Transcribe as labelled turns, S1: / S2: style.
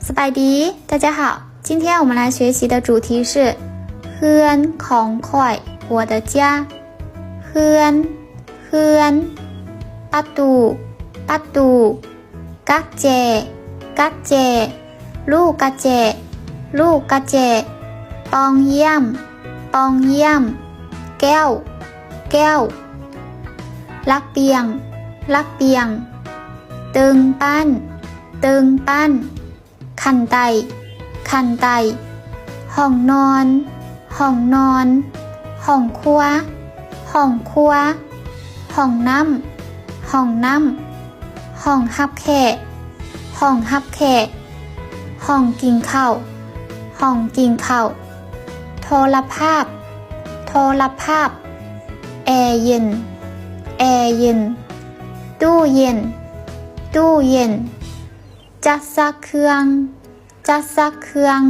S1: สบายดี大家好今天我们来学习的主题是เฮือนของข่อย我的家เฮือนประตูกักเจลูกกระเจปองเยี่ยมแก้วลักเปียงตึงปั้นคันไตห้องนอนห้องครัวห้องน้ำห้องฮับแขกห้องกินข้าวโทรภาพแอร์เย็นตู้เย็นจัดซักเครื่อง